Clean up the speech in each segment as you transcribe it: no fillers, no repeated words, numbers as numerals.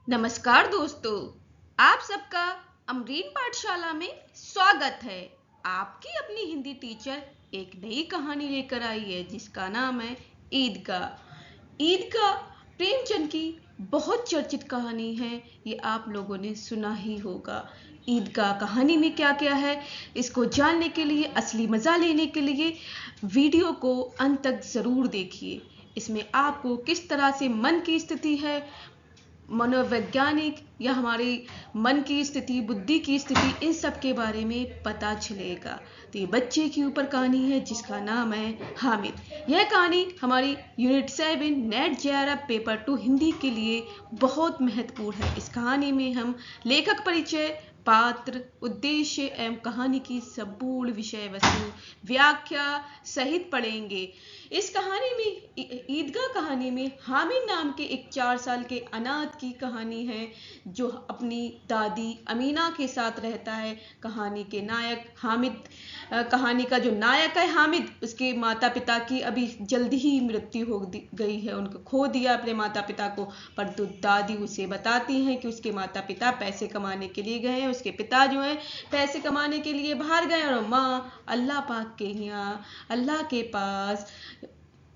नमस्कार दोस्तों, आप सबका अमरीन पाठशाला में स्वागत है। आपकी अपनी हिंदी टीचर एक नई कहानी लेकर आई है जिसका नाम है ईदगाह। ईदगाह प्रेमचंद की बहुत चर्चित कहानी है। ये आप लोगों ने सुना ही होगा। ईदगाह कहानी में क्या क्या है, इसको जानने के लिए, असली मजा लेने के लिए वीडियो को अंत तक जरूर देखिए। इसमें आपको किस तरह से मन की स्थिति है, मनोवैज्ञानिक या हमारे मन की स्थिति, बुद्धि की स्थिति, इन सब के बारे में पता चलेगा। तो ये बच्चे के ऊपर कहानी है जिसका नाम है हामिद। यह कहानी हमारी unit 7 net JRF paper 2 Hindi के लिए बहुत महत्वपूर्ण है। इस कहानी में हम लेखक परिचय, पात्र, उद्देश्य एवं कहानी की संपूर्ण विषय वस्तु व्याख्या सहित पढ़ेंगे। इस कहानी में, ईदगाह कहानी में, हामिद नाम के एक 4 साल के अनाथ की कहानी है जो अपनी दादी अमीना के साथ रहता है। कहानी के नायक हामिद, कहानी का जो नायक है हामिद, उसके माता पिता की अभी जल्दी ही मृत्यु हो गई है। उनको खो दिया अपने माता पिता को, परंतु दादी उसे बताती हैं कि उसके माता पिता पैसे कमाने के लिए गए हैं। उसके पिता जो हैं पैसे कमाने के लिए बाहर गए और माँ अल्लाह पाक के यहाँ, अल्लाह के पास,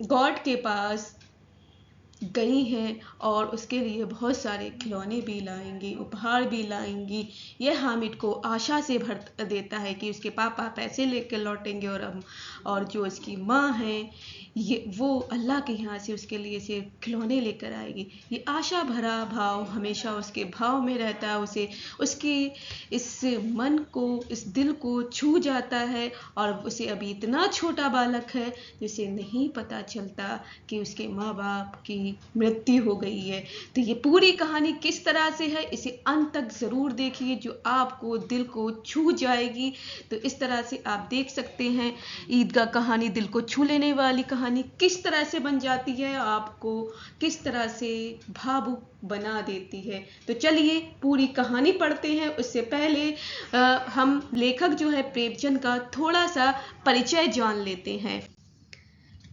गॉड के पास गई हैं और उसके लिए बहुत सारे खिलौने भी लाएंगी, उपहार भी लाएंगी। यह हामिद को आशा से भर देता है कि उसके पापा पैसे लेकर लौटेंगे और जो उसकी माँ है वो अल्लाह के यहाँ से उसके लिए से खिलौने लेकर आएगी। ये आशा भरा भाव हमेशा उसके भाव में रहता है। उसे उसकी इस मन को, इस दिल को छू जाता है और उसे अभी इतना छोटा बालक है जिसे नहीं पता चलता कि उसके माँ बाप की मृत्यु हो गई है। तो ये पूरी कहानी किस तरह से है, इसे अंत तक जरूर देखिए जो आपको दिल को छू जाएगी। तो इस तरह से आप देख सकते हैं ईदगाह कहानी दिल को छू लेने वाली कहानी किस तरह से बन जाती है, आपको किस तरह से भावुक बना देती है। तो चलिए पूरी कहानी पढ़ते हैं। उससे पहले हम लेखक जो है प्रेमचंद का थोड़ा सा परिचय जान लेते हैं।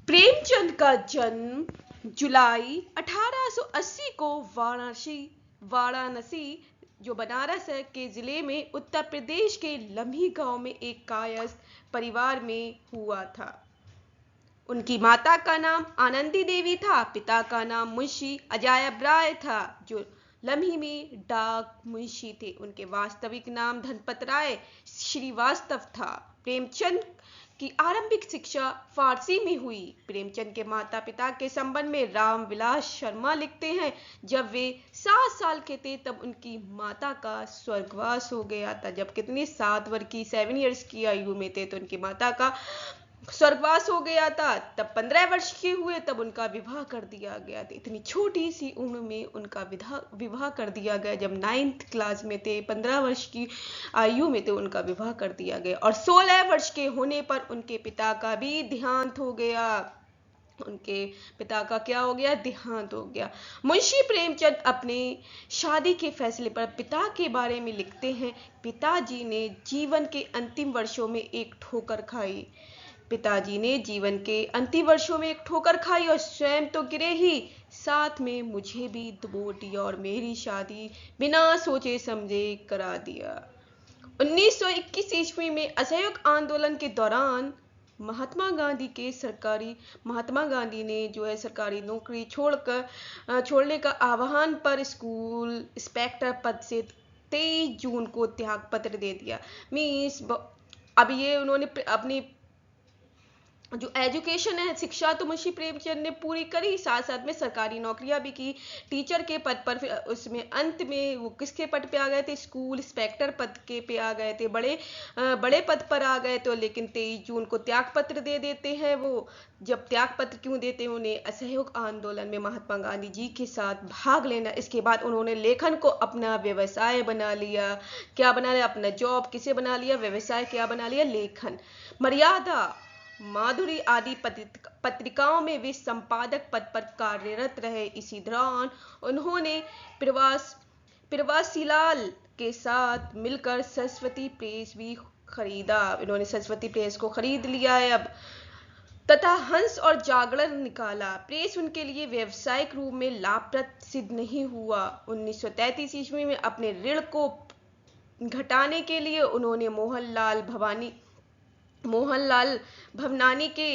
प्रेमचंद का जन्म जुलाई 1880 को वाराणसी जो बनारस है के जिले में उत्तर प्रदेश के लम्ही गांव में एक कायस्थ परिवार में हुआ था। उनकी माता का नाम आनंदी देवी था, पिता का नाम मुंशी अजायब राय था जो लम्ही में डाक मुंशी थे। उनके वास्तविक नाम धनपत राय श्रीवास्तव था। प्रेमचंद की आरंभिक शिक्षा फारसी में हुई। प्रेमचंद के माता पिता के संबंध में राम विलास शर्मा लिखते हैं, जब वे 7 साल के थे तब उनकी माता का स्वर्गवास हो गया था। जब कितनी 7 वर्ष की 7 इयर्स की आयु में थे तो उनकी माता का स्वर्गवास हो गया था। तब 15 वर्ष के हुए तब उनका विवाह कर दिया गया था। इतनी छोटी सी उम्र में उनका विवाह कर दिया गया। जब 9th क्लास में थे, 15 वर्ष की आयु में थे, उनका विवाह कर दिया गया और 16 वर्ष के होने पर उनके पिता का भी देहांत हो गया। उनके पिता का क्या हो गया? देहांत हो गया। मुंशी प्रेमचंद अपने शादी के फैसले पर पिता के बारे में लिखते हैं, पिताजी ने जीवन के अंतिम वर्षों में एक ठोकर खाई। पिताजी ने जीवन के अंतिम वर्षों में एक ठोकर खाई और स्वयं तो गिरे ही, साथ में मुझे भी दबो दिया और मेरी शादी बिना सोचे समझे करा दिया। 1921 ईस्वी में असहयोग आंदोलन के दौरान महात्मा गांधी ने जो है सरकारी नौकरी छोड़ने का आह्वान पर स्कूल इंस्पेक्टर पद से 23 जून को त्याग पत्र दे दिया। मीन्स अब ये उन्होंने अपनी जो एजुकेशन है, शिक्षा तो मुंशी प्रेमचंद ने पूरी करी, साथ साथ में सरकारी नौकरियां भी की टीचर के पद पर। फिर उसमें अंत में वो किसके पद पे आ गए थे? स्कूल इंस्पेक्टर पद के पे आ गए थे, बड़े पद पर आ गए। तो लेकिन 23 जून को त्याग पत्र दे देते हैं। वो जब त्याग पत्र क्यों देते हैं? उन्हें असहयोग आंदोलन में महात्मा गांधी जी के साथ भाग लेना। इसके बाद उन्होंने लेखन को अपना व्यवसाय बना लिया। क्या बना लिया? अपना जॉब किसे बना लिया? व्यवसाय क्या बना लिया? लेखन। मर्यादा, माधुरी आदि पत्रिकाओं में वे संपादक पद पर कार्यरत रहे। इसी दौरान उन्होंने प्रवासीलाल के साथ मिलकर सरस्वती प्रेस भी खरीदा। इन्होंने सरस्वती प्रेस को खरीद लिया है। अब तथा हंस और जागरण निकाला। प्रेस उनके लिए व्यावसायिक रूप में लाभप्रद सिद्ध नहीं हुआ। 1933 ईस्वी में अपने ऋण को घटाने के लिए उन्होंने मोहनलाल भवनानी के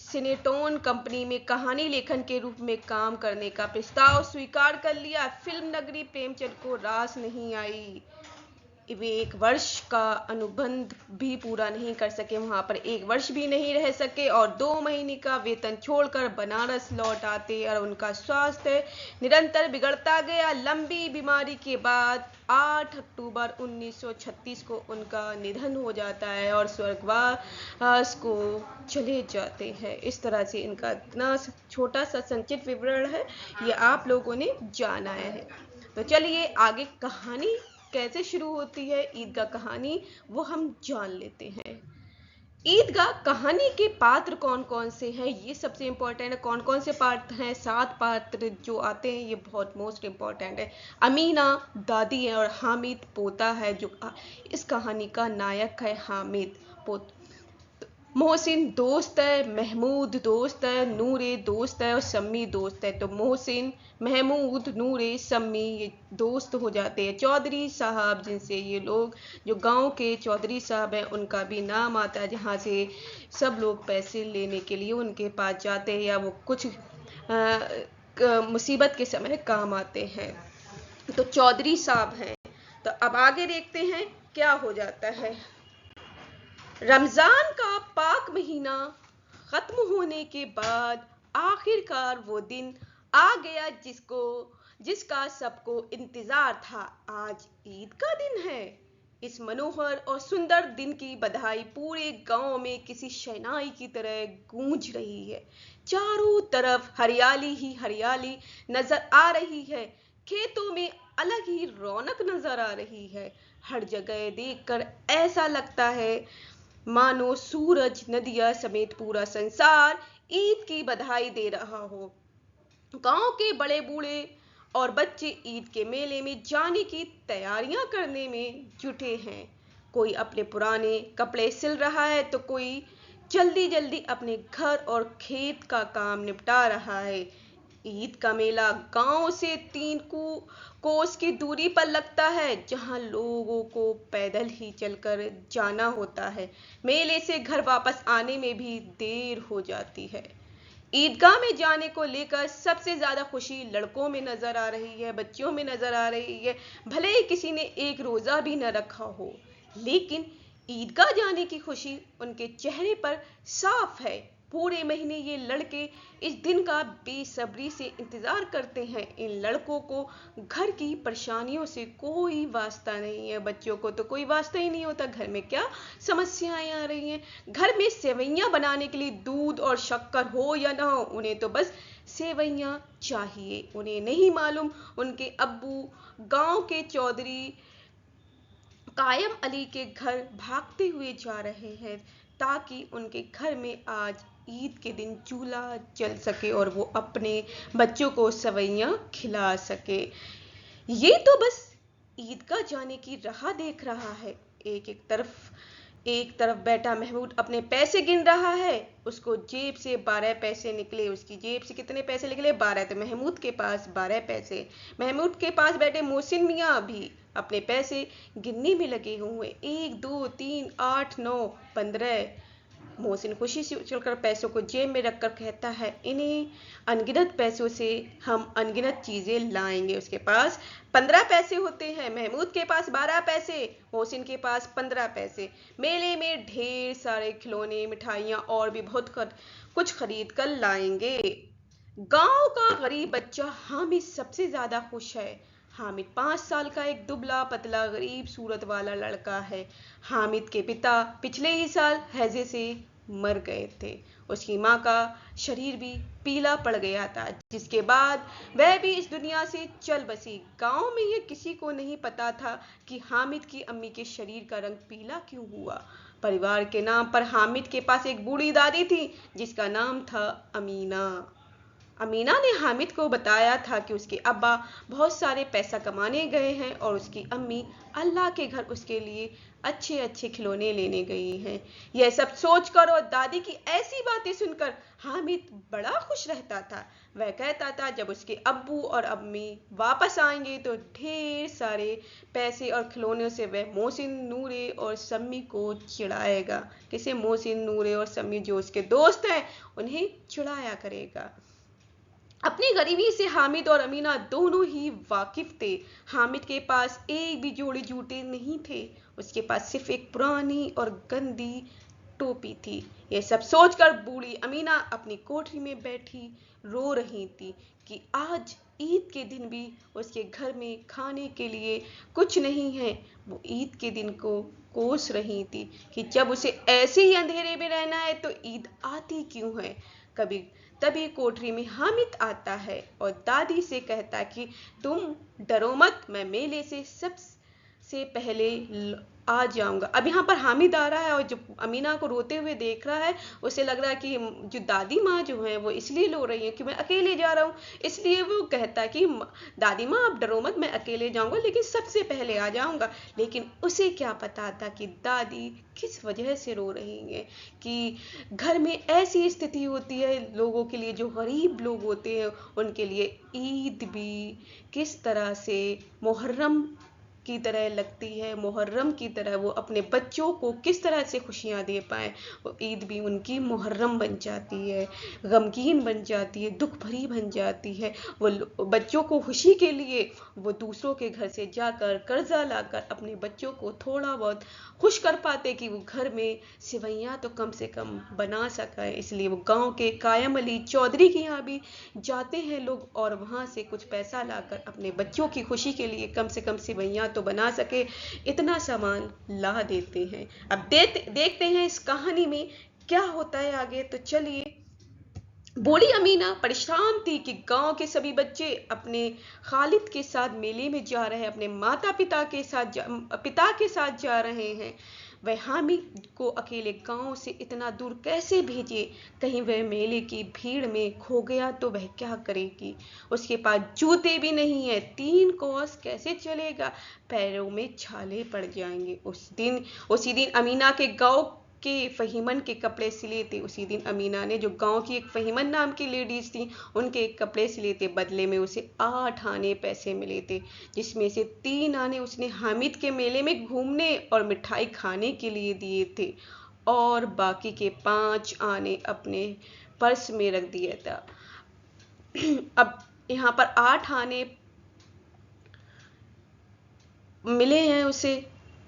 सिनेटोन कंपनी में कहानी लेखन के रूप में काम करने का प्रस्ताव स्वीकार कर लिया। फिल्म नगरी प्रेमचंद को रास नहीं आई। वे 1 वर्ष का अनुबंध भी पूरा नहीं कर सके, वहां पर 1 वर्ष भी नहीं रह सके और 2 महीने का वेतन छोड़कर बनारस लौट आते और उनका स्वास्थ्य निरंतर बिगड़ता गया। लंबी बीमारी के बाद 8 अक्टूबर 1936 को उनका निधन हो जाता है और स्वर्गवास को चले जाते हैं। इस तरह से इनका इतना छोटा सा संक्षिप्त विवरण है, ये आप लोगों ने जाना है। तो चलिए आगे कहानी कैसे शुरू होती है, ईदगाह कहानी, वो हम जान लेते हैं। ईदगाह कहानी के पात्र कौन कौन से हैं, ये सबसे इंपॉर्टेंट है। कौन कौन से पात्र हैं? 7 पात्र जो आते हैं, ये बहुत मोस्ट इंपॉर्टेंट है। अमीना दादी है और हामिद पोता है, जो इस कहानी का नायक है। हामिद पोता, मोहसिन दोस्त है, महमूद दोस्त है, नूरे दोस्त है और सम्मी दोस्त है। तो मोहसिन, महमूद, नूरे, सम्मी ये दोस्त हो जाते हैं। चौधरी साहब, जिनसे ये लोग जो गांव के चौधरी साहब हैं उनका भी नाम आता है, जहां से सब लोग पैसे लेने के लिए उनके पास जाते हैं या वो कुछ मुसीबत के समय काम आते हैं। तो चौधरी साहब हैं। तो अब आगे देखते हैं क्या हो जाता है। रमजान का पाक महीना खत्म होने के बाद आखिरकार वो दिन आ गया जिसका सबको इंतजार था। आज ईद का दिन है। इस मनोहर और सुंदर दिन की बधाई पूरे गांव में किसी शहनाई की तरह गूंज रही है। चारों तरफ हरियाली ही हरियाली नजर आ रही है। खेतों में अलग ही रौनक नजर आ रही है। हर जगह देखकर ऐसा लगता है मानो सूरज, नदियां समेत पूरा संसार ईद की बधाई दे रहा हो। गांव के बड़े बूढ़े और बच्चे ईद के मेले में जाने की तैयारियां करने में जुटे हैं। कोई अपने पुराने कपड़े सिल रहा है तो कोई जल्दी जल्दी अपने घर और खेत का काम निपटा रहा है। ईद का मेला गांव से 3 कोस की दूरी पर लगता है, जहां लोगों को पैदल ही चलकर जाना होता है। मेले से घर वापस आने में भी देर हो जाती है। ईदगाह में जाने को लेकर सबसे ज्यादा खुशी लड़कों में नजर आ रही है, बच्चियों में नजर आ रही है। भले ही किसी ने एक रोजा भी न रखा हो, लेकिन ईदगाह जाने की खुशी उनके चेहरे पर साफ है। पूरे महीने ये लड़के इस दिन का बेसब्री से इंतजार करते हैं। इन लड़कों को घर की परेशानियों से कोई वास्ता नहीं है। बच्चों को तो कोई वास्ता ही नहीं होता घर में क्या समस्याएं आ रही हैं। घर में सेवैयां बनाने के लिए दूध और शक्कर हो या ना हो, उन्हें तो बस सेवैयां चाहिए। उन्हें नहीं मालूम उनके अब्बू गांव के चौधरी कायम अली के घर भागते हुए जा रहे हैं ताकि उनके घर में आज ईद के दिन चूल्हा जल सके और वो अपने बच्चों को सेवैयां खिला सके। ये तो बस ईदगाह जाने की राह देख रहा है। एक तरफ बैठा महमूद अपने पैसे गिन रहा है। उसको जेब से 12 पैसे निकले। उसकी जेब से कितने पैसे निकले? 12। तो महमूद के पास 12 पैसे। महमूद के पास बैठे मोहसिन मियाँ भी अपने पैसे गिनने में लगे हुए। 1 2 3 8 9 15। मोहसिन खुशी से उछलकर पैसों को जेब में रखकर कहता है, इन्हीं अनगिनत पैसों से हम अनगिनत चीजें लाएंगे। उसके पास 15 पैसे होते हैं, महमूद के पास 12 पैसे, मोहसिन के पास 15 पैसे। मेले में ढेर सारे खिलौने, मिठाइयाँ और भी बहुत कुछ खरीद कर लाएंगे। गांव का गरीब बच्चा हामिद सबसे ज्यादा खुश है। हामिद 5 साल का एक दुबला पतला गरीब सूरत वाला लड़का है। हामिद के पिता पिछले ही साल हैजे से मर गए थे। उसकी माँ का शरीर भी पीला पड़ गया था, जिसके बाद वह भी इस दुनिया से चल बसी। गांव में यह किसी को नहीं पता था कि हामिद की अम्मी के शरीर का रंग पीला क्यों हुआ। परिवार के नाम पर हामिद के पास एक बूढ़ी दादी थी जिसका नाम था अमीना। अमीना ने हामिद को बताया था कि उसके अब्बा बहुत सारे पैसा कमाने गए हैं और उसकी अम्मी अल्लाह के घर उसके लिए अच्छे अच्छे खिलौने लेने गई हैं। यह सब सोचकर और दादी की ऐसी बातें सुनकर हामिद बड़ा खुश रहता था। वह कहता था जब उसके अब्बू और अम्मी वापस आएंगे तो ढेर सारे पैसे और खिलौनों से वह मोहसिन, नूरे और सम्मी को चिढ़ाएगा। किसे? मोहसिन, नूरे और सम्मी जो उसके दोस्त हैं उन्हें चिढ़ाया करेगा। अपनी गरीबी से हामिद और अमीना दोनों ही वाकिफ थे। हामिद के पास एक भी जोड़ी जूते नहीं थे, उसके पास सिर्फ एक पुरानी और गंदी टोपी थी। ये सब सोचकर बूढ़ी अमीना अपनी कोठरी में बैठी रो रही थी कि आज ईद के दिन भी उसके घर में खाने के लिए कुछ नहीं है। वो ईद के दिन को कोस रही थी कि जब उसे ऐसे ही अंधेरे में रहना है तो ईद आती क्यों है। कभी तभी कोठरी में हामिद आता है और दादी से कहता कि तुम डरो मत, मैं मेले से सबसे पहले आ जाऊंगा। अब यहाँ पर हामिद आ रहा है और जो अमीना को रोते हुए देख रहा है उसे लग रहा है कि जो दादी माँ जो है वो इसलिए रो रही है कि मैं अकेले जा रहा हूँ, इसलिए वो कहता कि दादी माँ आप डरो मत, मैं अकेले जाऊंगा लेकिन सबसे पहले आ जाऊंगा। लेकिन उसे क्या पता था कि दादी किस वजह से रो रही है, कि घर में ऐसी स्थिति होती है लोगों के लिए, जो गरीब लोग होते हैं उनके लिए ईद भी किस तरह से मुहर्रम की तरह लगती है, मुहर्रम की तरह वो अपने बच्चों को किस तरह से खुशियाँ दे पाए। वो ईद भी उनकी मुहर्रम बन जाती है, गमगीन बन जाती है, दुख भरी बन जाती है। वो बच्चों को खुशी के लिए वो दूसरों के घर से जाकर कर्जा लाकर अपने बच्चों को थोड़ा बहुत खुश कर पाते कि वो घर में सिवैयाँ तो कम से कम बना सके। इसलिए वो गांव के कायम अली चौधरी के यहाँ भी जाते हैं लोग और वहाँ से कुछ पैसा लाकर अपने बच्चों की खुशी के लिए कम से कम सिवैयाँ तो बना सके इतना सामान ला देते हैं। अब देखते हैं इस कहानी में क्या होता है आगे। तो चलिए। बूढ़ी अमीना परेशान थी कि गांव के सभी बच्चे अपने खालिद के साथ मेले में जा रहे हैं, अपने माता पिता के साथ जा रहे हैं। वह हामिद को अकेले गांव से इतना दूर कैसे भेजे, कहीं वह मेले की भीड़ में खो गया तो वह क्या करेगी। उसके पास जूते भी नहीं है, 3 कोस कैसे चलेगा, पैरों में छाले पड़ जाएंगे। उसी दिन अमीना के गांव के फहीमन के कपड़े सिले थे। उसी दिन अमीना ने जो गांव की एक फहीमन नाम की लेडीज थी उनके कपड़े सिले थे। बदले में उसे 8 आने पैसे मिले थे, जिसमें से 3 आने उसने हामिद के मेले में घूमने और मिठाई खाने के लिए दिए थे और बाकी के 5 आने अपने पर्स में रख दिया था। अब यहाँ पर 8 आने मिले हैं उसे,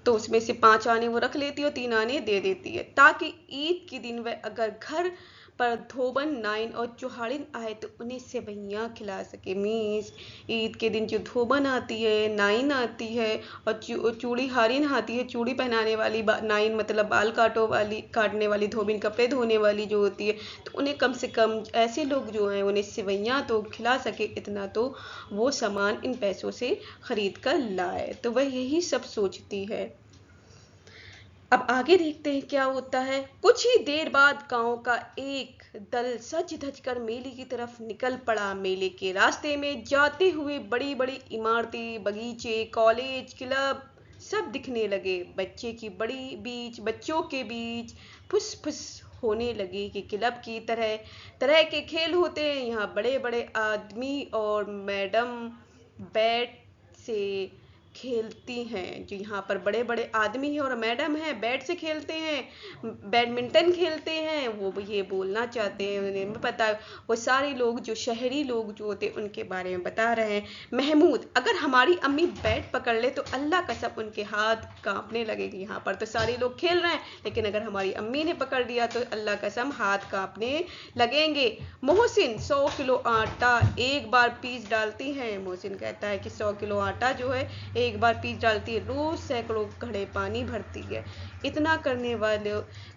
तो उसमें से 5 आने वो रख लेती है और 3 आने दे देती है ताकि ईद के दिन वह अगर घर पर धोबन, नाइन और चौहाड़िन आए तो उन्हें सेवैयाँ खिला सके। मीन्स ईद के दिन जो धोबन आती है, नाइन आती है और चूड़ी हारिन आती है, चूड़ी पहनाने वाली नाइन मतलब बाल काटने वाली, धोबिन कपड़े धोने वाली जो होती है, तो उन्हें कम से कम ऐसे लोग जो हैं उन्हें सेवैयाँ तो खिला सके, इतना तो वो सामान इन पैसों से खरीद कर लाए। तो वह यही सब सोचती है। अब आगे देखते हैं क्या होता है। कुछ ही देर बाद गांव का एक दल सज धज कर मेले की तरफ निकल पड़ा। मेले के रास्ते में जाते हुए बड़ी बड़ी इमारतें, बगीचे, कॉलेज, क्लब सब दिखने लगे। बच्चों के बीच फुस फुस होने लगी कि क्लब की तरह तरह के खेल होते हैं, यहाँ बड़े बड़े आदमी और मैडम बैट से खेलती हैं। जो यहाँ पर बड़े बड़े आदमी हैं और मैडम हैं, बैट से खेलते हैं, बैडमिंटन खेलते हैं। वो ये बोलना चाहते हैं, उन्हें पता है। वो सारे लोग जो शहरी लोग जो होते हैं उनके बारे में बता रहे हैं। महमूद, अगर हमारी अम्मी बैट पकड़ ले तो अल्लाह कसम उनके हाथ कांपने लगेगी। यहाँ पर तो सारे लोग खेल रहे हैं, लेकिन अगर हमारी अम्मी ने पकड़ लिया तो अल्लाह कसम हाथ कांपने लगेंगे। मोहसिन, 100 किलो आटा एक बार पीस डालती हैं। मोहसिन कहता है कि 100 किलो आटा जो है एक बार पीस डालती है, रोज सैकड़ों घड़े पानी भरती है, इतना करने वाले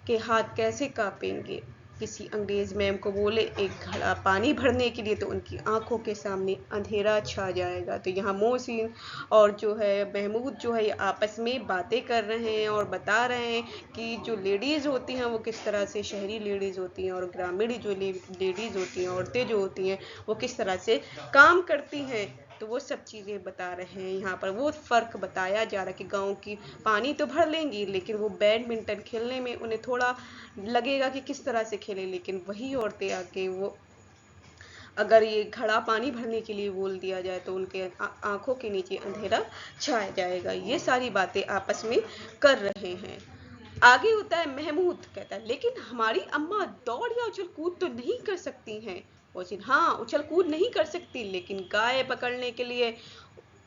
के हाथ कैसे कांपेंगे। किसी अंग्रेज मैम को बोले एक घड़ा पानी भरने के लिए, तो उनकी आंखों के सामने अंधेरा छा जाएगा। तो यहाँ मोहसिन और जो है महमूद जो है आपस में बातें कर रहे हैं और बता रहे हैं कि जो लेडीज़ होती हैं वो किस तरह से, शहरी लेडीज़ होती हैं और ग्रामीण जो लेडीज़ होती हैं, औरतें जो होती हैं, वो किस तरह से काम करती हैं। तो वो सब चीज़ें बता रहे हैं। यहाँ पर वो फ़र्क बताया जा रहा है कि गांव की पानी तो भर लेंगी, लेकिन वो बैडमिंटन खेलने में उन्हें थोड़ा लगेगा कि किस तरह से खेलें। लेकिन वही औरतें आके वो अगर ये घड़ा पानी भरने के लिए बोल दिया जाए तो उनके आंखों के नीचे अंधेरा छा जाएगा। ये सारी बातें आपस में कर रहे हैं। आगे होता है महमूद कहता है, लेकिन हमारी अम्मा दौड़ या उछल कूद तो नहीं कर सकती हैं। मोहसिन, हाँ उछल कूद नहीं कर सकती, लेकिन गाय पकड़ने के लिए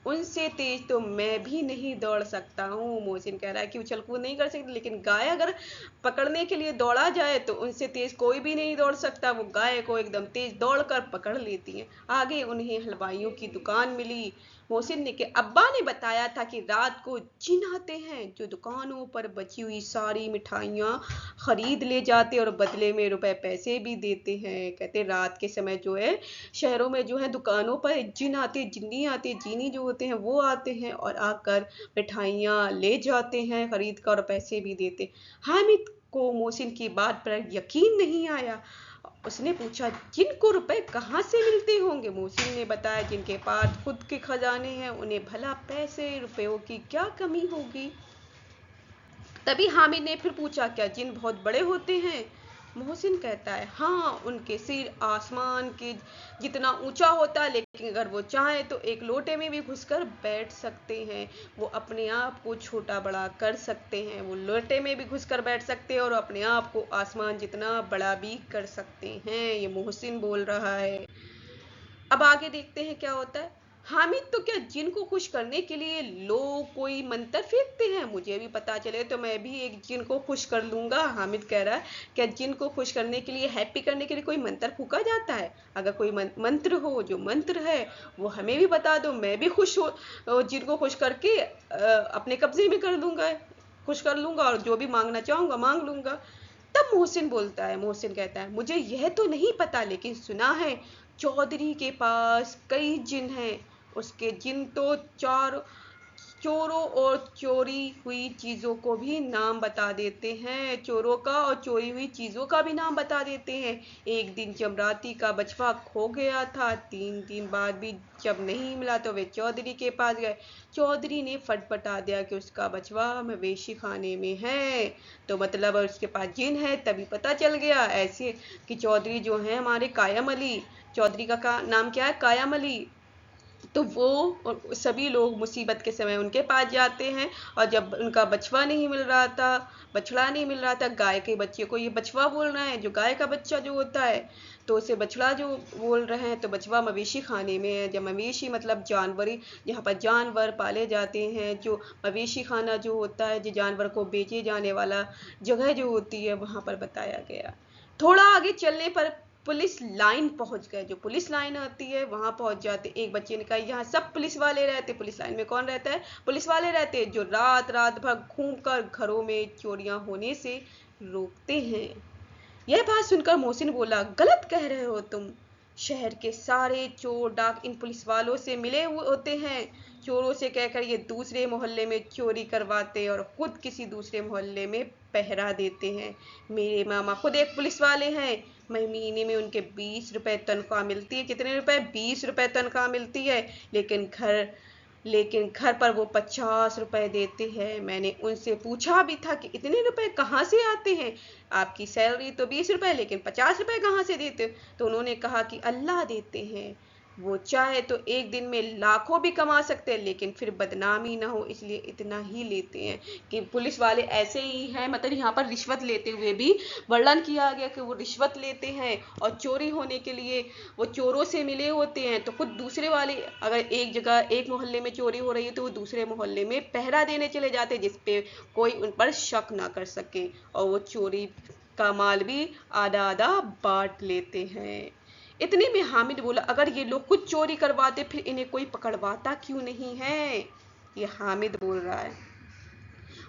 उनसे तेज तो मैं भी नहीं दौड़ सकता हूँ। मोहसिन कह रहा है कि उछल कूद नहीं कर सकती, लेकिन गाय अगर पकड़ने के लिए दौड़ा जाए तो उनसे तेज कोई भी नहीं दौड़ सकता। वो गाय को एकदम तेज दौड़कर पकड़ लेती है। आगे उन्हें हलवाइयों की दुकान मिली। मोहसिन ने के अब्बा ने बताया था कि रात को जिन आते हैं जो दुकानों पर बची हुई सारी मिठाइयाँ खरीद ले जाते और बदले में रुपए पैसे भी देते हैं। कहते रात के समय जो है शहरों में जो है दुकानों पर जिन आते, जिन्नी आते, जीनी जो होते हैं वो आते हैं और आकर मिठाइयाँ ले जाते हैं खरीद कर और पैसे भी देते। हामिद को मोहसिन की बात पर यकीन नहीं आया। उसने पूछा, जिनको रुपए कहाँ से मिलते होंगे? मोहसिन ने बताया, जिनके पास खुद के खजाने हैं उन्हें भला पैसे रुपयों की क्या कमी होगी। तभी हामिद ने फिर पूछा, क्या जिन बहुत बड़े होते हैं? मोहसिन कहता है, हाँ उनके सिर आसमान के जितना ऊंचा होता है, लेकिन अगर वो चाहे तो एक लोटे में भी घुसकर बैठ सकते हैं। वो अपने आप को छोटा बड़ा कर सकते हैं। वो लोटे में भी घुसकर बैठ सकते हैं और अपने आप को आसमान जितना बड़ा भी कर सकते हैं। ये मोहसिन बोल रहा है। अब आगे देखते हैं क्या होता है। हामिद, तो क्या जिन को खुश करने के लिए लोग कोई मंत्र फेंकते हैं? मुझे भी पता चले तो मैं भी एक जिन को खुश कर लूंगा। हामिद कह रहा है, क्या जिन को खुश करने के लिए, हैप्पी करने के लिए कोई मंत्र फूका जाता है? अगर कोई मंत्र हो, जो मंत्र है वो हमें भी बता दो, मैं भी खुश हो जिन को खुश करके अपने कब्जे में कर लूंगा, खुश कर लूंगा और जो भी मांगना चाहूंगा मांग लूंगा। तब मोहसिन बोलता है, मोहसिन कहता है, मुझे यह तो नहीं पता, लेकिन सुना है चौधरी के पास कई जिन हैं। उसके जिन तो चार चोरों और चोरी हुई चीजों को भी नाम बता देते हैं। चोरों का और चोरी हुई चीजों का भी नाम बता देते हैं। एक दिन जमराती का बछवा खो गया था। 3 दिन बाद भी जब नहीं मिला तो वे चौधरी के पास गए। चौधरी ने फटफटा दिया कि उसका बछवा मवेशी खाने में है। तो मतलब उसके पास जिन है। तभी पता चल गया ऐसे कि चौधरी जो है हमारे कायम अली, चौधरी का नाम क्या है? कायम अली। तो वो और सभी लोग मुसीबत के समय उनके पास जाते हैं। और जब उनका बछड़ा नहीं मिल रहा था, गाय के बच्चे को ये बछड़ा बोल रहे हैं, जो गाय का बच्चा जो होता है, तो उसे बछड़ा जो बोल रहे हैं। तो बछड़ा मवेशी खाने में है। जब मवेशी मतलब जानवरी, जहाँ पर जानवर पाले जाते हैं, जो मवेशी खाना जो होता है, जो जानवर को बेचे जाने वाला जगह जो होती है, वहाँ पर बताया गया। थोड़ा आगे चलने पर पुलिस लाइन पहुंच गए। जो पुलिस लाइन आती है वहां पहुंच जाते। एक बच्चे ने कहा, यहाँ सब पुलिस वाले रहते। पुलिस लाइन में कौन रहता है? पुलिस वाले रहते, जो रात रात भर घूमकर घरों में चोरियां होने से रोकते हैं। यह बात सुनकर मोहसिन बोला, गलत कह रहे हो तुम। शहर के सारे चोर डाक इन पुलिस वालों से मिले हुए होते हैं। चोरों से कहकर ये दूसरे मोहल्ले में चोरी करवाते और खुद किसी दूसरे मोहल्ले में पहरा देते हैं। मेरे मामा खुद एक पुलिस वाले हैं। महीने में उनके 20 रुपए तनख्वाह मिलती है। कितने रुपए? 20 रुपए तनख्वाह मिलती है। लेकिन घर पर वो 50 रुपए देते हैं। मैंने उनसे पूछा भी था कि इतने रुपए कहाँ से आते हैं? आपकी सैलरी तो 20 रुपए, लेकिन 50 रुपए कहाँ से देते? तो उन्होंने कहा कि अल्लाह देते हैं। वो चाहे तो एक दिन में लाखों भी कमा सकते हैं, लेकिन फिर बदनामी ना हो इसलिए इतना ही लेते हैं। कि पुलिस वाले ऐसे ही हैं। मतलब यहाँ पर रिश्वत लेते हुए भी वर्णन किया गया कि वो रिश्वत लेते हैं और चोरी होने के लिए वो चोरों से मिले होते हैं। तो खुद दूसरे वाले, अगर एक जगह एक मोहल्ले में चोरी हो रही है तो वो दूसरे मोहल्ले में पहरा देने चले जाते, जिसपे कोई उन पर शक ना कर सके। और वो चोरी का माल भी आधा आधा बांट लेते हैं। इतने में हामिद बोला, अगर ये लोग कुछ चोरी करवाते फिर इन्हें कोई पकड़वाता क्यों नहीं है? ये हामिद बोल रहा है।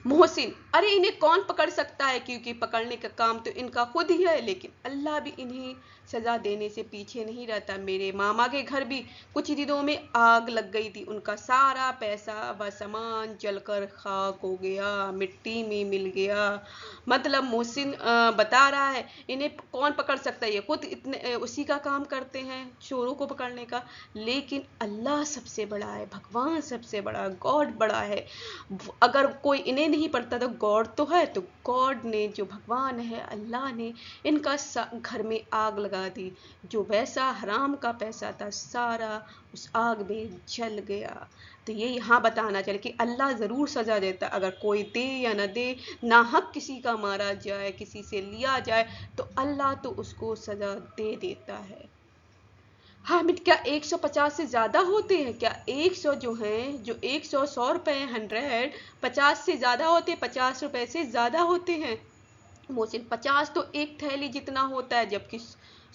मोहसिन, अरे इन्हें कौन पकड़ सकता है, क्योंकि पकड़ने का काम तो इनका खुद ही है, लेकिन अल्लाह भी इन्हें सजा देने से पीछे नहीं रहता। मेरे मामा के घर भी कुछ दिनों में आग लग गई थी, उनका सारा पैसा व सामान जलकर खाक हो गया, मिट्टी में मिल गया। मतलब मोहसिन बता रहा है इन्हें कौन पकड़ सकता है, ये खुद इतने उसी का काम करते हैं चोरों को पकड़ने का, लेकिन अल्लाह सबसे बड़ा है, भगवान सबसे बड़ा, गॉड बड़ा है। अगर कोई इन्हें नहीं पड़ता तो गॉड तो है, तो गॉड ने, जो भगवान है अल्लाह ने, इनका घर में आग लगा दी। जो वैसा हराम का पैसा था सारा उस आग में जल गया। तो ये यहाँ बताना चले कि अल्लाह ज़रूर सज़ा देता, अगर कोई दे या न दे, ना हक किसी का मारा जाए, किसी से लिया जाए, तो अल्लाह तो उसको सज़ा दे देता है। हामिद, क्या 150 से ज़्यादा होते हैं क्या? 100 जो हैं, जो 100 100 रुपए, 100 50 से ज़्यादा होते, 50 रुपए से ज़्यादा होते हैं। मोहसिन, 50 तो एक थैली जितना होता है, जबकि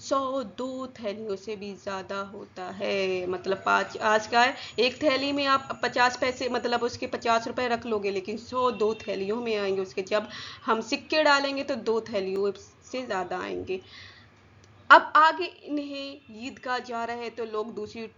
100 2 थैलियों से भी ज़्यादा होता है। मतलब 5 आज का है, एक थैली में आप 50 पैसे, मतलब उसके 50 रुपए रख लोगे, लेकिन 100 2 थैलियों में आएंगे उसके। जब हम सिक्के डालेंगे तो 2 थैलियों से ज़्यादा आएंगे। अब आगे इन्हें ईदगाह जा रहे तो लोग दूसरी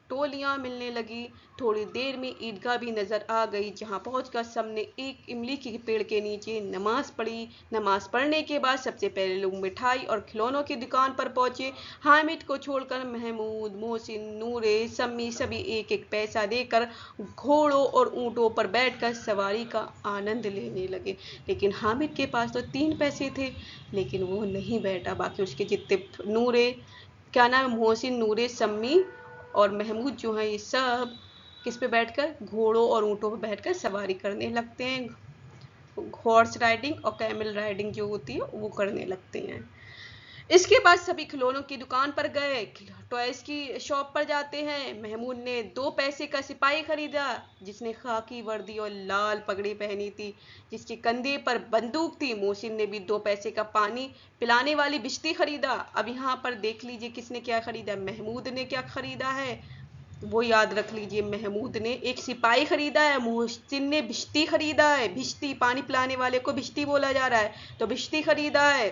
टोलियां मिलने लगी। थोड़ी देर में ईदगाह भी नजर आ गई, जहां पहुंचकर सबने एक इमली के पेड़ के नीचे नमाज पढ़ी। नमाज पढ़ने के बाद सबसे पहले लोग मिठाई और खिलौनों की दुकान पर पहुंचे। हामिद को छोड़कर महमूद, मोहसिन, नूरे, सम्मी सभी एक एक पैसा देकर घोड़ों और ऊँटों पर बैठकर सवारी का आनंद लेने लगे। लेकिन हामिद के पास तो 3 पैसे थे, लेकिन वो नहीं बैठा। बाकी उसके जितने नूरे, क्या नाम है, मोहसिन, नूरे, सम्मी और महमूद जो है, ये सब किस पे बैठकर, घोड़ों और ऊँटों पर बैठकर सवारी करने लगते हैं। हॉर्स राइडिंग और कैमल राइडिंग जो होती है वो करने लगते हैं। इसके बाद सभी खिलौनों की दुकान पर गए। टॉयज की शॉप पर जाते हैं। महमूद ने 2 पैसे का सिपाही खरीदा, जिसने खाकी वर्दी और लाल पगड़ी पहनी थी, जिसके कंधे पर बंदूक थी। मोहसिन ने भी 2 पैसे का पानी पिलाने वाली बिश्ती खरीदा। अब यहाँ पर देख लीजिए किसने क्या खरीदा। महमूद ने क्या खरीदा है वो याद रख लीजिए। महमूद ने एक सिपाही खरीदा है, मोहसिन ने बिश्ती खरीदा है। बिश्ती, पानी पिलाने वाले को बिश्ती बोला जा रहा है, तो बिश्ती खरीदा है।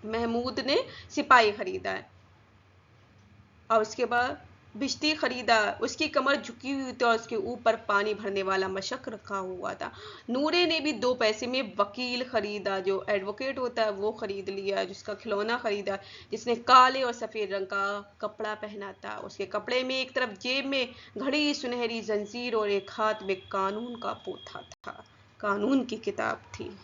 महमूद ने सिपाही खरीदा है। और उसके बाद बिश्ती खरीदा, उसकी कमर झुकी हुई थी और उसके ऊपर पानी भरने वाला मशक रखा हुआ था। नूरे ने भी 2 पैसे में वकील खरीदा, जो एडवोकेट होता है वो खरीद लिया। जिसका खिलौना खरीदा, जिसने काले और सफ़ेद रंग का कपड़ा पहना था। उसके कपड़े में एक तरफ जेब में घड़ी, सुनहरी जंजीर और एक हाथ में कानून का पोथा था, कानून की किताब थी।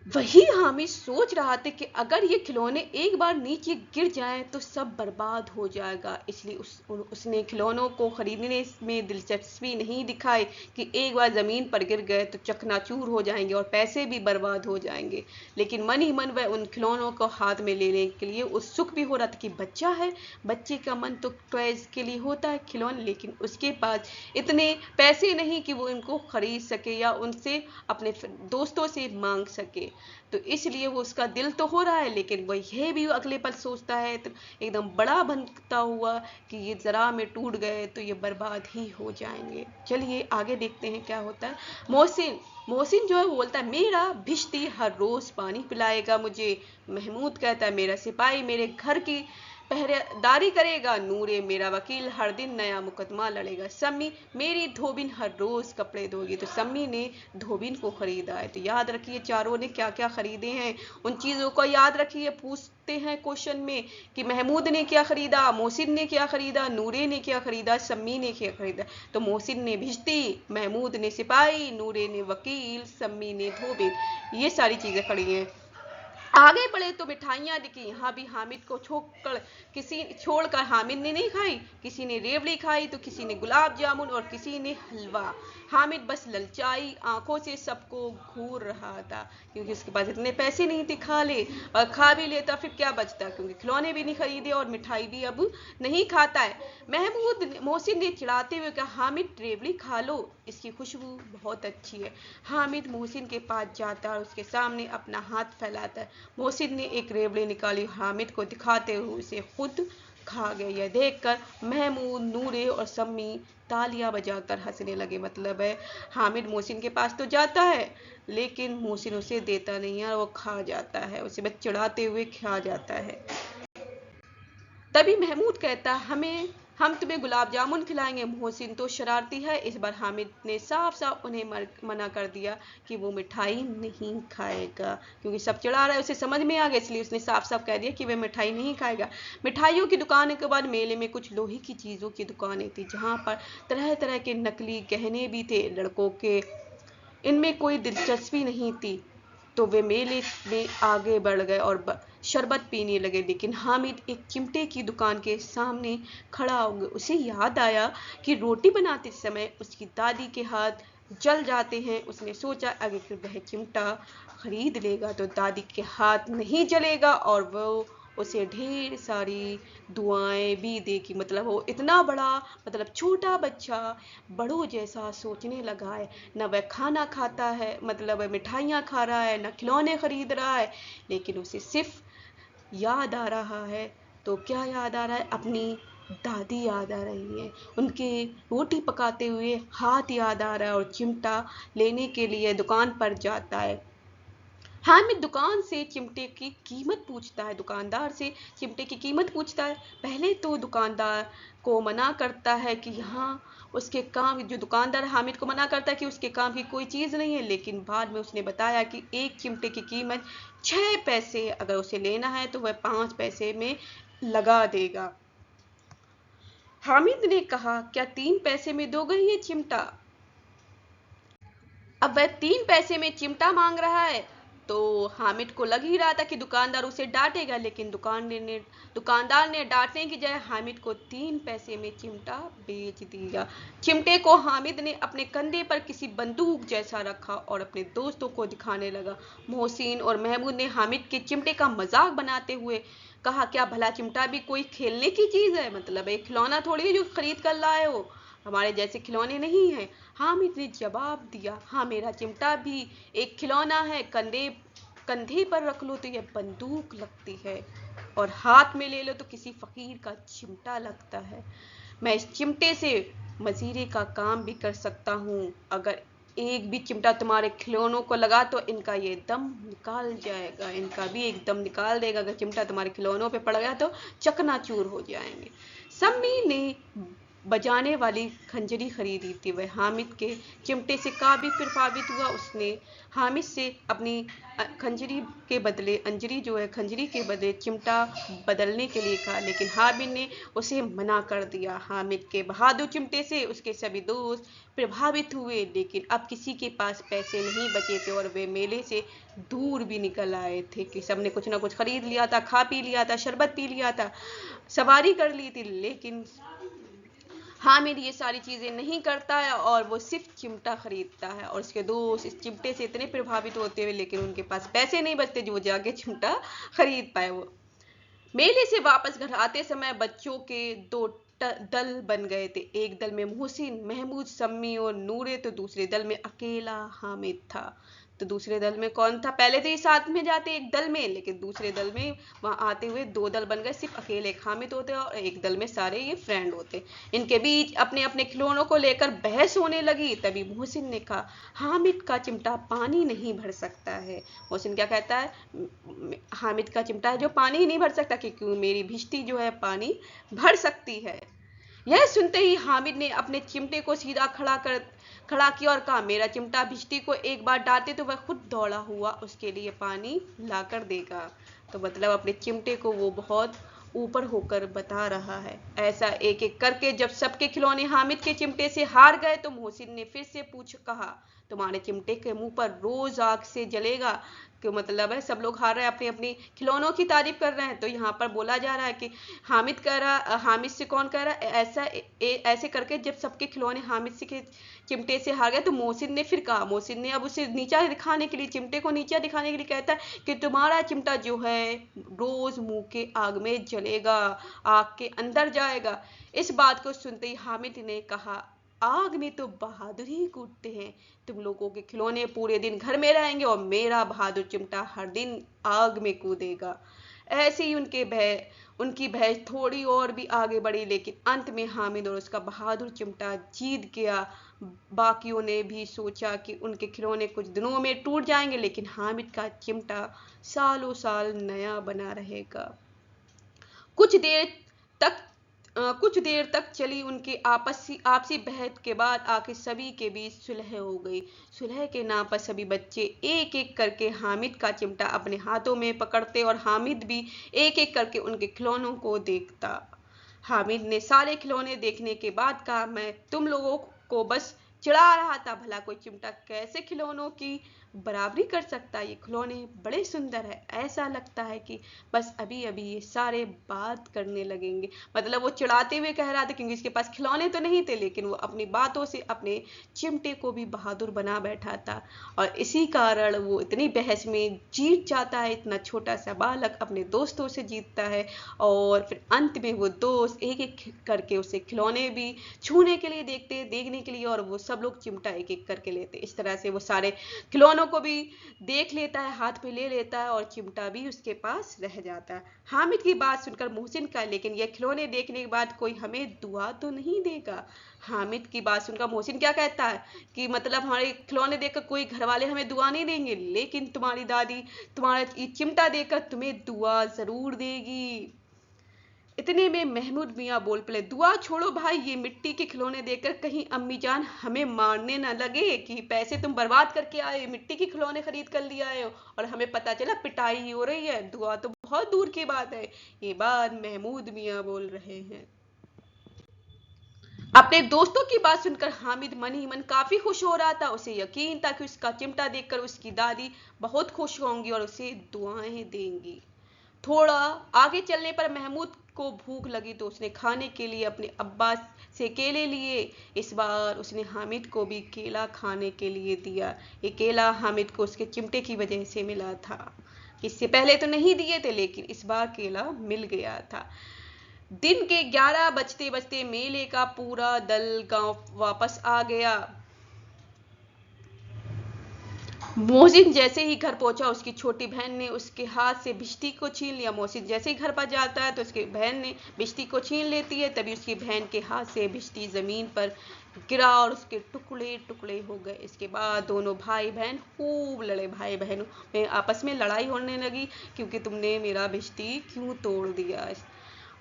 वही हामिद सोच रहा था कि अगर ये खिलौने एक बार नीचे गिर जाएं तो सब बर्बाद हो जाएगा। इसलिए उसने खिलौनों को खरीदने में दिलचस्पी नहीं दिखाई कि एक बार ज़मीन पर गिर गए तो चकनाचूर हो जाएंगे और पैसे भी बर्बाद हो जाएंगे। लेकिन मन ही मन वह उन खिलौनों को हाथ में लेने के लिए उत्सुक भी हो रहा था कि बच्चा है, बच्चे का मन तो टॉयज के लिए होता है, खिलौने, लेकिन उसके पास इतने पैसे नहीं कि वो इनको खरीद सके या उनसे अपने दोस्तों से मांग सके। तो इसलिए वो, उसका दिल तो हो रहा है, लेकिन वो यह भी अगले पल सोचता है तो एकदम बड़ा बनता हुआ कि ये जरा में टूट गए तो ये बर्बाद ही हो जाएंगे। चलिए आगे देखते हैं क्या होता है। मोहसिन मोहसिन जो है वो बोलता है, मेरा भिश्ती हर रोज पानी पिलाएगा मुझे। महमूद कहता है, मेरा सिपाही मेरे घर की पहरेदारी करेगा। नूरे, मेरा वकील हर दिन नया मुकदमा लड़ेगा। सम्मी, मेरी धोबिन हर रोज कपड़े धोगी। तो सम्मी ने धोबिन को खरीदा है। तो याद रखिए चारों ने क्या क्या खरीदे हैं, उन चीज़ों को याद रखिए। पूछते हैं क्वेश्चन में कि महमूद ने क्या खरीदा, मोहसिन ने क्या खरीदा, नूरे ने क्या खरीदा, सम्मी ने क्या खरीदा। तो मोहसिन ने भिश्ती, महमूद ने सिपाही, नूरे ने वकील, सम्मी ने धोबिन, ये सारी चीज़ें खड़ी हैं। आगे बढ़े तो मिठाइयाँ दिखी। यहाँ भी हामिद को छोड़कर हामिद ने नहीं खाई। किसी ने रेवड़ी खाई तो किसी ने गुलाब जामुन और किसी ने हलवा। हामिद बस ललचाई आंखों से सबको घूर रहा था, क्योंकि उसके पास इतने पैसे नहीं थे। खा ले, और खा भी लेता फिर क्या बचता, क्योंकि खिलौने भी नहीं खरीदे और मिठाई भी अब नहीं खाता है। मोहसिन ने चिढ़ाते हुए कहा, हामिद रेवड़ी खा लो, इसकी खुशबू बहुत अच्छी है। हामिद मोहसिन के पास जाता और उसके सामने अपना हाथ फैलाता है। मोहसिन ने एक रेवड़ी निकाली, हामिद को दिखाते हुए उसे खुद खा गए। यह देखकर महमूद, नूरे और सम्मी तालियां बजाकर हंसने लगे। मतलब है हामिद मोहसिन के पास तो जाता है लेकिन मोहसिन उसे देता नहीं है और वो खा जाता है, उसे बस चिढ़ाते हुए खा जाता है। तभी महमूद कहता हम तुम्हें गुलाब जामुन खिलाएंगे। मोहसिन तो शरारती है, इस बार हामिद ने साफ साफ उन्हें मना कर दिया कि वो मिठाई नहीं खाएगा, क्योंकि सब चिढ़ा रहा है, उसे समझ में आ गया, इसलिए उसने साफ साफ कह दिया कि वह मिठाई नहीं खाएगा। मिठाइयों की दुकान के बाद मेले में कुछ लोहे की चीज़ों की दुकानें थी, जहाँ पर तरह तरह के नकली गहने भी थे। लड़कों के इनमें कोई दिलचस्पी नहीं थी तो वे मेले में आगे बढ़ गए और शरबत पीने लगे। लेकिन हामिद एक चिमटे की दुकान के सामने खड़ा हो गया। उसे याद आया कि रोटी बनाते समय उसकी दादी के हाथ जल जाते हैं। उसने सोचा अगर वह चिमटा खरीद लेगा तो दादी के हाथ नहीं जलेगा और वो उसे ढेर सारी दुआएं भी देगी। मतलब वो इतना बड़ा, मतलब छोटा बच्चा बड़ों जैसा सोचने लगा है। न वह खाना खाता है, मतलब वह मिठाइयाँ खा रहा है, न खिलौने खरीद रहा है, लेकिन उसे सिर्फ याद आ रहा है। तो क्या याद आ रहा है? अपनी दादी याद आ रही है, उनके रोटी पकाते हुए हाथ याद आ रहा है और चिमटा लेने के लिए दुकान पर जाता है। हामिद दुकान से चिमटे की कीमत पूछता है, दुकानदार से चिमटे की कीमत पूछता है। पहले तो दुकानदार को मना करता है कि यहाँ उसके काम, जो दुकानदार हामिद को मना करता है कि उसके काम की कोई चीज़ नहीं है, लेकिन बाद में उसने बताया कि एक चिमटे की कीमत 6 पैसे, अगर उसे लेना है तो वह 5 पैसे में लगा देगा। हामिद ने कहा, क्या 3 पैसे में दोगे ये चिमटा? अब वह 3 पैसे में चिमटा मांग रहा है। तो हामिद को लग ही रहा था कि दुकानदार उसे डांटेगा, लेकिन दुकानदार ने डांटने की जगह हामिद को 3 पैसे में चिमटा बेच दिया। चिमटे को हामिद ने अपने कंधे पर किसी बंदूक जैसा रखा और अपने दोस्तों को दिखाने लगा। मोहसिन और महमूद ने हामिद के चिमटे का मजाक बनाते हुए कहा, क्या भला चिमटा भी कोई खेलने की चीज है? मतलब एक खिलौना थोड़ी है जो खरीद कर लाए हो, हमारे जैसे खिलौने नहीं हैं। हामिद ने जवाब दिया, हाँ मेरा चिमटा भी एक खिलौना है, कंधे पर रख लो तो यह बंदूक लगती है और हाथ में ले लो तो किसी फकीर का चिमटा लगता है। मैं इस चिमटे से मजीरे का काम भी कर सकता हूँ। अगर एक भी चिमटा तुम्हारे खिलौनों को लगा तो इनका ये दम निकाल जाएगा, इनका भी एक दम निकाल देगा। अगर चिमटा तुम्हारे खिलौनों पे पड़ गया तो चकनाचूर हो जाएंगे। सम्मी ने बजाने वाली खंजरी खरीदी थी। वह हामिद के चिमटे से काफी प्रभावित हुआ। उसने हामिद से अपनी खंजरी के बदले, अंजरी जो है खंजरी के बदले चिमटा बदलने के लिए कहा, लेकिन हामिद ने उसे मना कर दिया। हामिद के बहादुर चिमटे से उसके सभी दोस्त प्रभावित हुए, लेकिन अब किसी के पास पैसे नहीं बचे थे और वे मेले से दूर भी निकल आए थे कि सबने कुछ ना कुछ खरीद लिया था, खा पी लिया था, शरबत पी लिया था, सवारी कर ली थी। लेकिन हामिद ये सारी चीज़ें नहीं करता है और वो सिर्फ चिमटा खरीदता है और उसके दोस्त इस चिमटे से इतने प्रभावित होते हुए, लेकिन उनके पास पैसे नहीं बचते जो वो जाके चिमटा खरीद पाए। वो मेले से वापस घर आते समय बच्चों के दो दल बन गए थे। एक दल में मोहसिन, महमूद, सम्मी और नूरे, तो दूसरे दल में अकेला हामिद था। तो दूसरे दल में कौन था? पहले तो ये साथ में जाते एक दल में, लेकिन दूसरे दल में वहां आते हुए 2 दल बन गए, सिर्फ अकेले एक हामिद होते और एक दल में सारे ये फ्रेंड होते। इनके बीच अपने अपने खिलौनों को लेकर बहस होने लगी। तभी मोहसिन ने कहा, हामिद का चिमटा पानी नहीं भर सकता है। मोहसिन क्या कहता है? हामिद का चिमटा है जो पानी नहीं भर सकता, क्योंकि मेरी भिश्ती जो है पानी भर सकती है। यह सुनते ही हामिद ने अपने चिमटे को सीधा खड़ा किया और कहा, मेरा चिमटा भिश्ती को एक बार डांटे तो वह खुद दौड़ा हुआ उसके लिए पानी लाकर देगा। तो मतलब अपने चिमटे को वो बहुत ऊपर होकर बता रहा है। ऐसा एक एक करके जब सबके खिलौने हामिद के चिमटे से हार गए तो मोहसिन ने फिर से कहा, तुम्हारे चिमटे के मुंह पर रोज आग से जलेगा। कि मतलब है सब लोग हार रहे हैं, अपनी अपनी खिलौनों की तारीफ कर रहे हैं। तो यहाँ पर बोला जा रहा है कि हामिद से कौन कह रहा है ऐसा, ऐसे करके जब सबके खिलौने हामिद से के चिमटे से हार गए तो मोहसिन ने फिर कहा, मोहसिन ने अब उसे नीचा दिखाने के लिए, चिमटे को नीचा दिखाने के लिए कहता है कि तुम्हारा चिमटा जो है रोज मुंह के आग में जलेगा, आग के अंदर जाएगा। इस बात को सुनते ही हामिद ने कहा, आग में तो बहादुर ही कूदते हैं। तुम लोगों के खिलौने पूरे दिन घर में रहेंगे और मेरा बहादुर चिमटा हर दिन आग में कूदेगा। ऐसे ही उनकी बहस थोड़ी और भी आगे बढ़ी, लेकिन अंत में हामिद और उसका बहादुर चिमटा जीत गया। बाकियों ने भी सोचा कि उनके खिलौने कुछ दिनों में टूट जाएंगे, लेकिन हामिद का चिमटा सालों साल नया बना रहेगा। कुछ देर तक कुछ देर तक चली उनकी आपसी बहस के बाद आखिर सभी के बीच सुलह हो गई। सुलह के नाम पर सभी बच्चे एक एक करके हामिद का चिमटा अपने हाथों में पकड़ते और हामिद भी एक एक करके उनके खिलौनों को देखता। हामिद ने सारे खिलौने देखने के बाद कहा, मैं तुम लोगों को बस चिढ़ा रहा था, भला कोई चिमटा कैसे खिलौनों की बराबरी कर सकता है। ये खिलौने बड़े सुंदर है, ऐसा लगता है कि बस अभी अभी ये सारे बात करने लगेंगे। मतलब वो चिढ़ाते हुए कह रहा था, क्योंकि इसके पास खिलौने तो नहीं थे, लेकिन वो अपनी बातों से अपने चिमटे को भी बहादुर बना बैठा था, और इसी कारण वो इतनी बहस में जीत जाता है। इतना छोटा सा बालक अपने दोस्तों से जीतता है, और फिर अंत में वो दोस्त एक एक करके उसे खिलौने भी छूने के लिए देखने के लिए, और वो सब लोग चिमटा एक एक करके लेते। इस तरह से वो सारे खिलौनों को भी देख लेता है, हाथ में ले लेता है, और चिमटा भी उसके पास रह जाता है। हामिद की बात सुनकर मोहसिन का, लेकिन यह खिलौने देखने के बाद कोई हमें दुआ तो नहीं देगा। हामिद की बात सुनकर मोहसिन क्या कहता है कि मतलब हमारे खिलौने देखकर कोई घर वाले हमें दुआ नहीं देंगे, लेकिन तुम्हारी दादी तुम्हारा चिमटा देखकर तुम्हें दुआ जरूर देगी। इतने में महमूद मियाँ बोल पड़े, दुआ छोड़ो भाई, ये मिट्टी के खिलौने देखकर कहीं अम्मी जान हमें मारने न लगे कि पैसे तुम बर्बाद करके आए, मिट्टी के खिलौने खरीद कर लिए आए हो, और हमें पता चला पिटाई ही हो रही है। दुआ तो बहुत दूर की बात है। ये बात महमूद मियाँ बोल रहे हैं। अपने दोस्तों की बात सुनकर हामिद मन ही मन काफी खुश हो रहा था। उसे यकीन था कि उसका चिमटा देखकर उसकी दादी बहुत खुश होंगी और उसे दुआएं देंगी। थोड़ा आगे चलने पर महमूद को भूख लगी, तो उसने खाने के लिए अपने अब्बा से केले लिए। इस बार उसने हामिद को भी केला खाने के लिए दिया। ये केला हामिद को उसके चिमटे की वजह से मिला था। इससे पहले तो नहीं दिए थे, लेकिन इस बार केला मिल गया था। दिन के 11 बजते बजते मेले का पूरा दल गांव वापस आ गया। मोहसिन जैसे ही घर पहुंचा, उसकी छोटी बहन ने उसके हाथ से बिजली को छीन लिया। मोहसिन जैसे ही घर पर जाता है तो उसकी बहन ने बिजली को छीन लेती है। तभी उसकी बहन के हाथ से बिजली जमीन पर गिरा और उसके टुकड़े टुकड़े हो गए। इसके बाद दोनों भाई बहन खूब लड़े। भाई बहनों में आपस में लड़ाई होने लगी, क्योंकि तुमने मेरा बिजली क्यों तोड़ दिया।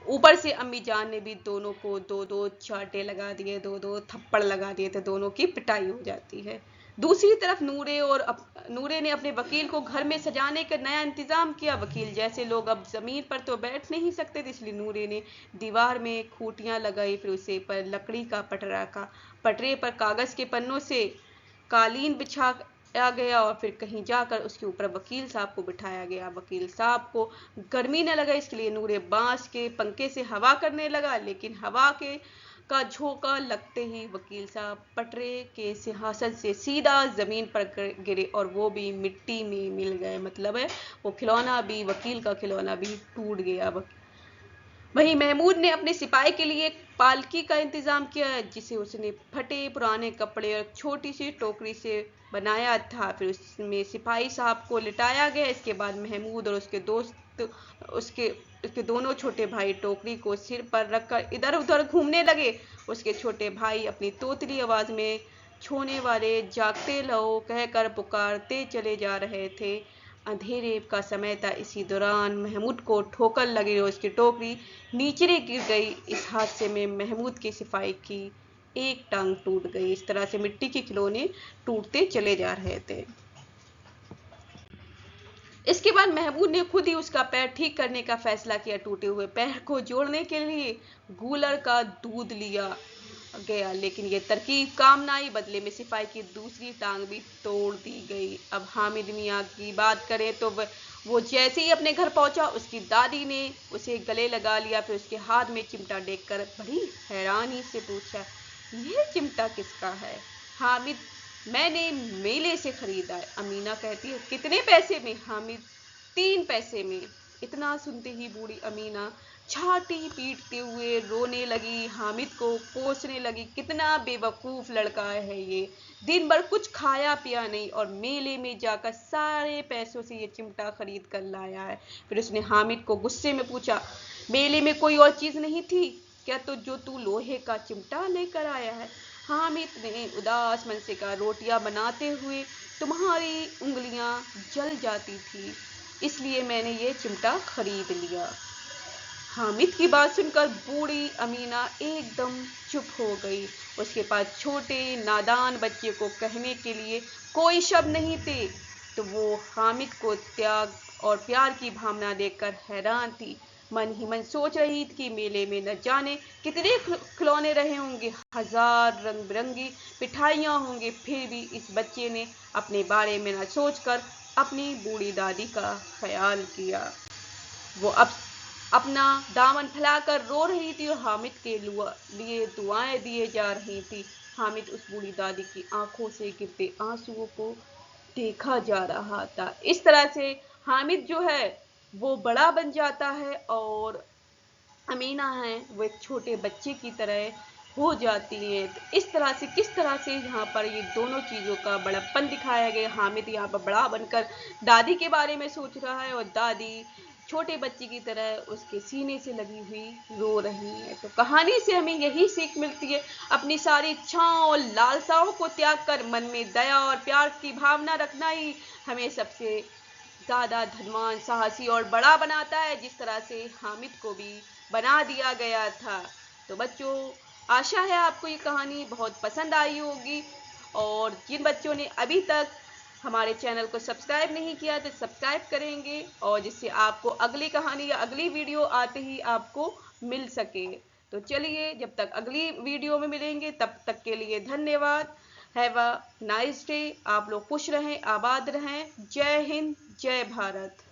ऊपर से अम्मी जान ने भी दोनों को दो दो चांटे लगा दिए, दो दो थप्पड़ लगा दिए थे। दोनों की पिटाई हो जाती है। दूसरी तरफ नूरे ने अपने वकील को घर में सजाने का नया इंतजाम किया। वकील जैसे लोग अब जमीन पर तो बैठ नहीं सकते थे, इसलिए नूरे ने दीवार में खूंटियां लगाई, फिर उसे पर लकड़ी का पटरे पर कागज के पन्नों से कालीन बिछाया गया, और फिर कहीं जाकर उसके ऊपर वकील साहब को बिठाया गया। वकील साहब को गर्मी न लगे, इसके लिए नूरे बांस के पंखे से हवा करने लगा, लेकिन हवा के का झोंका लगते ही वकील साहब पटरे के सिंहासन से सीधा जमीन पर गिरे, और वो भी मिट्टी में मिल गए। मतलब है वो खिलौना भी, वकील का खिलौना भी टूट गया। वहीं महमूद ने अपने सिपाही के लिए एक पालकी का इंतजाम किया, जिसे उसने फटे पुराने कपड़े और छोटी सी टोकरी से बनाया था। फिर उसमें सिपाही साहब को लिटाया गया। इसके बाद महमूद और उसके दोस्त उसके दोनों छोटे भाई टोकरी को सिर पर रखकर इधर उधर घूमने लगे। उसके छोटे भाई अपनी तोतली आवाज में छोने वाले जागते रहो कहकर पुकारते चले जा रहे थे। अंधेरे का समय था। इसी दौरान महमूद को ठोकर लगी और उसकी टोकरी नीचे गिर गई। इस हादसे में महमूद के सिपाही की एक टांग टूट गई। इस तरह से मिट्टी के खिलौने टूटते चले जा रहे थे। इसके बाद महमूद ने खुद ही उसका पैर ठीक करने का फैसला किया। टूटे हुए पैर को जोड़ने के लिए गूलर का दूध लिया गया, लेकिन यह तरकीब काम न आई। बदले में सिपाही की दूसरी टांग भी तोड़ दी गई। अब हामिद मियाँ की बात करें तो वो जैसे ही अपने घर पहुंचा, उसकी दादी ने उसे गले लगा लिया। फिर उसके हाथ में चिमटा देखकर बड़ी हैरानी से पूछा, यह चिमटा किसका है? हामिद, मैंने मेले से खरीदा है। अमीना कहती है, कितने पैसे में? हामिद, 3 पैसे में। इतना सुनते ही बूढ़ी अमीना छाती पीटते हुए रोने लगी, हामिद को कोसने लगी, कितना बेवकूफ लड़का है ये, दिन भर कुछ खाया पिया नहीं और मेले में जाकर सारे पैसों से ये चिमटा खरीद कर लाया है। फिर उसने हामिद को गुस्से में पूछा, मेले में कोई और चीज नहीं थी क्या, तो जो तू लोहे का चिमटा लेकर आया है? हामिद ने उदास मन से कहा, रोटियां बनाते हुए तुम्हारी उंगलियां जल जाती थी, इसलिए मैंने ये चिमटा खरीद लिया। हामिद की बात सुनकर बूढ़ी अमीना एकदम चुप हो गई। उसके पास छोटे नादान बच्चे को कहने के लिए कोई शब्द नहीं थे, तो वो हामिद को त्याग और प्यार की भावना देखकर हैरान थी। मन ही मन सोच रही थी कि मेले में न जाने कितने खिलौने रहे होंगे, हजार रंग बिरंगी मिठाइयाँ होंगी, फिर भी इस बच्चे ने अपने बारे में न सोचकर अपनी बूढ़ी दादी का ख्याल किया। वो अब अपना दामन फैलाकर रो रही थी और हामिद के लिए दुआएं दिए जा रही थी। हामिद उस बूढ़ी दादी की आंखों से गिरते आंसुओं को देखा जा रहा था। इस तरह से हामिद जो है वो बड़ा बन जाता है और अमीना है वो एक छोटे बच्चे की तरह हो जाती है। तो इस तरह से किस तरह से यहाँ पर ये दोनों चीज़ों का बड़प्पन दिखाया गया। हामिद यहाँ पर बड़ा बनकर दादी के बारे में सोच रहा है और दादी छोटे बच्चे की तरह उसके सीने से लगी हुई रो रही है। तो कहानी से हमें यही सीख मिलती है, अपनी सारी इच्छाओं और लालसाओं को त्याग कर मन में दया और प्यार की भावना रखना ही हमें सबसे ज़्यादा धनवान, साहसी और बड़ा बनाता है, जिस तरह से हामिद को भी बना दिया गया था। तो बच्चों, आशा है आपको ये कहानी बहुत पसंद आई होगी और जिन बच्चों ने अभी तक हमारे चैनल को सब्सक्राइब नहीं किया तो सब्सक्राइब करेंगे और जिससे आपको अगली कहानी या अगली वीडियो आते ही आपको मिल सके। तो चलिए, जब तक अगली वीडियो में मिलेंगे तब तक के लिए धन्यवाद। Have a nice day. आप लोग खुश रहें, आबाद रहें। जय हिंद, जय भारत।